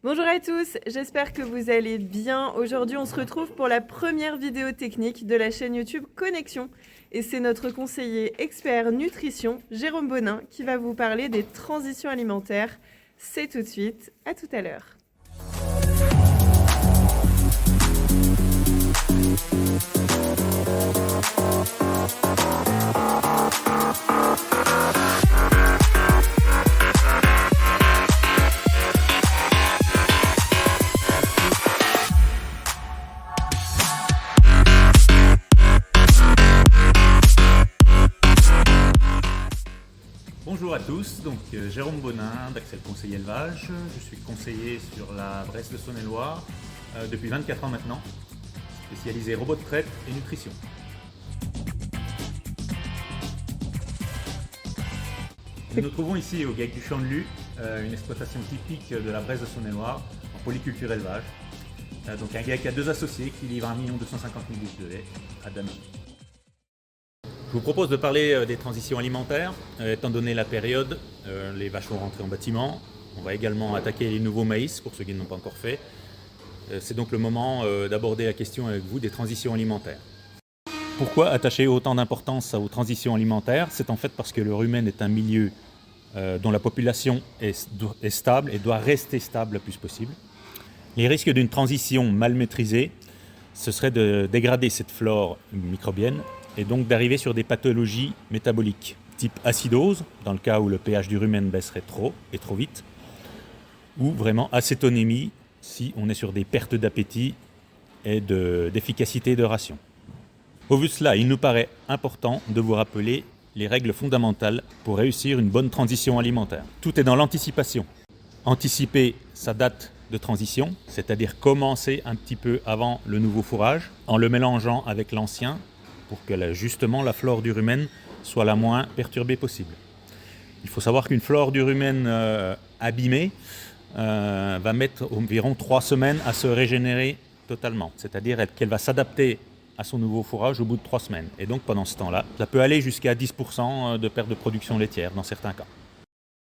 Bonjour à tous, j'espère que vous allez bien. Aujourd'hui, on se retrouve pour la première vidéo technique de la chaîne YouTube Connexion. Et c'est notre conseiller expert nutrition, Jérôme Bonin, qui va vous parler des transitions alimentaires. C'est tout de suite, à tout à l'heure. Bonjour à tous, donc Jérôme Bonin d'Axel Conseil Élevage. Je suis conseiller sur la Bresse de Saône-et-Loire depuis 24 ans maintenant, spécialisé robot de traite et nutrition. Nous nous trouvons ici au GAEC du Champ de Lu, une exploitation typique de la Bresse de Saône-et-Loire en polyculture élevage. Donc un GAEC à 2 associés qui livre 1 250 000 litres de lait à Damin. Je vous propose de parler des transitions alimentaires. Étant donné la période, les vaches vont rentrer en bâtiment. On va également attaquer les nouveaux maïs pour ceux qui ne l'ont pas encore fait. C'est donc le moment d'aborder la question avec vous des transitions alimentaires. Pourquoi attacher autant d'importance aux transitions alimentaires? C'est en fait parce que le rumen est un milieu dont la population est stable et doit rester stable le plus possible. Les risques d'une transition mal maîtrisée, ce serait de dégrader cette flore microbienne et donc d'arriver sur des pathologies métaboliques, type acidose, dans le cas où le pH du rumen baisserait trop et trop vite, ou vraiment acétonémie, si on est sur des pertes d'appétit et d'efficacité de ration. Au vu de cela, il nous paraît important de vous rappeler les règles fondamentales pour réussir une bonne transition alimentaire. Tout est dans l'anticipation. Anticiper sa date de transition, c'est-à-dire commencer un petit peu avant le nouveau fourrage, en le mélangeant avec l'ancien, pour que justement la flore du rumen soit la moins perturbée possible. Il faut savoir qu'une flore du rumen abîmée va mettre environ 3 semaines à se régénérer totalement, c'est-à-dire qu'elle va s'adapter à son nouveau fourrage au bout de 3 semaines. Et donc pendant ce temps-là, ça peut aller jusqu'à 10% de perte de production laitière dans certains cas.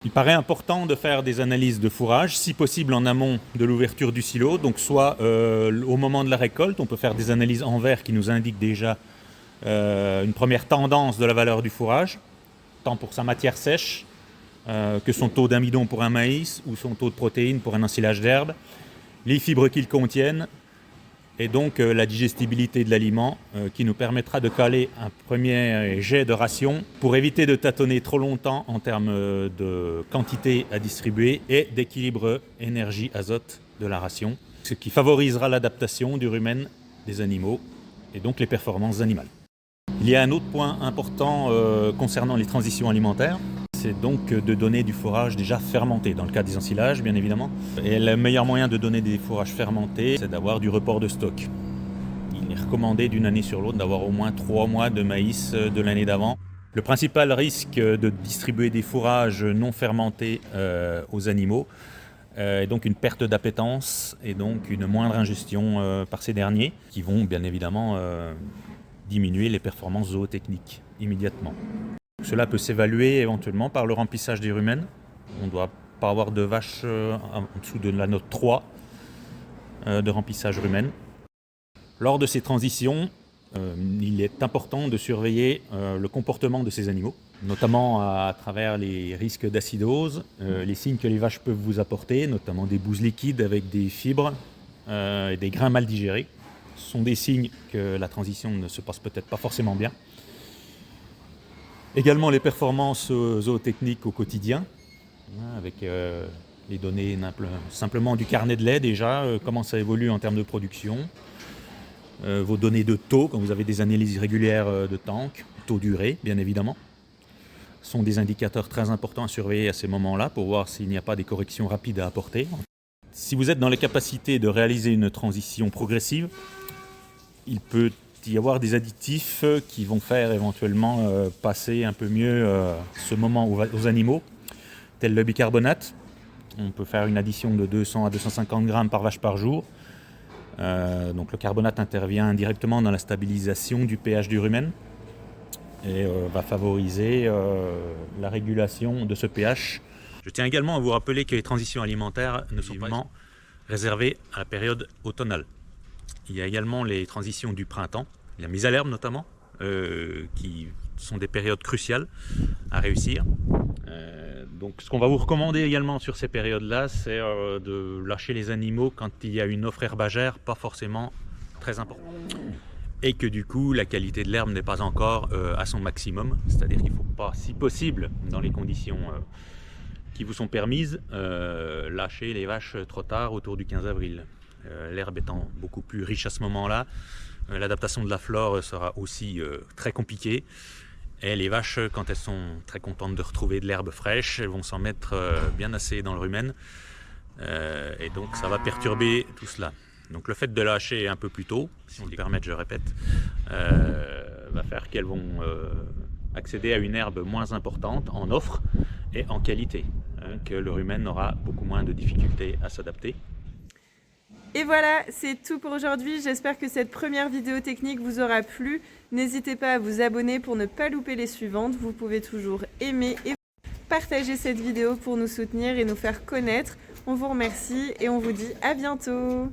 Il paraît important de faire des analyses de fourrage, si possible en amont de l'ouverture du silo, donc soit au moment de la récolte, on peut faire des analyses en verre qui nous indiquent déjà une première tendance de la valeur du fourrage, tant pour sa matière sèche que son taux d'amidon pour un maïs ou son taux de protéines pour un ensilage d'herbe, les fibres qu'il contiennent et donc la digestibilité de l'aliment qui nous permettra de caler un premier jet de ration pour éviter de tâtonner trop longtemps en termes de quantité à distribuer et d'équilibre énergie-azote de la ration, ce qui favorisera l'adaptation du rumen des animaux et donc les performances animales. Il y a un autre point important concernant les transitions alimentaires, c'est donc de donner du fourrage déjà fermenté, dans le cas des ensilages bien évidemment. Et le meilleur moyen de donner des fourrages fermentés, c'est d'avoir du report de stock. Il est recommandé d'une année sur l'autre d'avoir au moins 3 mois de maïs de l'année d'avant. Le principal risque de distribuer des fourrages non fermentés aux animaux est donc une perte d'appétence et donc une moindre ingestion par ces derniers, qui vont bien évidemment diminuer les performances zootechniques immédiatement. Cela peut s'évaluer éventuellement par le remplissage des rumens. On ne doit pas avoir de vaches en dessous de la note 3 de remplissage rumen. Lors de ces transitions, il est important de surveiller le comportement de ces animaux, notamment à travers les risques d'acidose, les signes que les vaches peuvent vous apporter, notamment des bouses liquides avec des fibres et des grains mal digérés. Ce sont des signes que la transition ne se passe peut-être pas forcément bien. Également les performances zootechniques au quotidien, avec les données simplement du carnet de lait déjà, comment ça évolue en termes de production, vos données de taux, quand vous avez des analyses régulières de tank, taux d'urée bien évidemment, sont des indicateurs très importants à surveiller à ces moments-là pour voir s'il n'y a pas des corrections rapides à apporter. Si vous êtes dans les capacités de réaliser une transition progressive, il peut y avoir des additifs qui vont faire éventuellement passer un peu mieux ce moment aux animaux, tel le bicarbonate. On peut faire une addition de 200 à 250 grammes par vache par jour. Donc le carbonate intervient directement dans la stabilisation du pH du rumen et va favoriser la régulation de ce pH. Je tiens également à vous rappeler que les transitions alimentaires ne sont pas réservées à la période automnale. Il y a également les transitions du printemps, la mise à l'herbe notamment, qui sont des périodes cruciales à réussir. Donc ce qu'on va vous recommander également sur ces périodes-là, c'est de lâcher les animaux quand il y a une offre herbagère pas forcément très importante. Et que du coup la qualité de l'herbe n'est pas encore à son maximum, c'est-à-dire qu'il ne faut pas, si possible, dans les conditions qui vous sont permises, lâcher les vaches trop tard autour du 15 avril. L'herbe étant beaucoup plus riche à ce moment-là, l'adaptation de la flore sera aussi très compliquée. Et les vaches, quand elles sont très contentes de retrouver de l'herbe fraîche, elles vont s'en mettre bien assez dans le rumen. Et donc ça va perturber tout cela. Donc le fait de lâcher un peu plus tôt, si on le permet, je répète, va faire qu'elles vont accéder à une herbe moins importante en offre et en qualité, que le rumen aura beaucoup moins de difficultés à s'adapter. Et voilà, c'est tout pour aujourd'hui. J'espère que cette première vidéo technique vous aura plu. N'hésitez pas à vous abonner pour ne pas louper les suivantes. Vous pouvez toujours aimer et partager cette vidéo pour nous soutenir et nous faire connaître. On vous remercie et on vous dit à bientôt.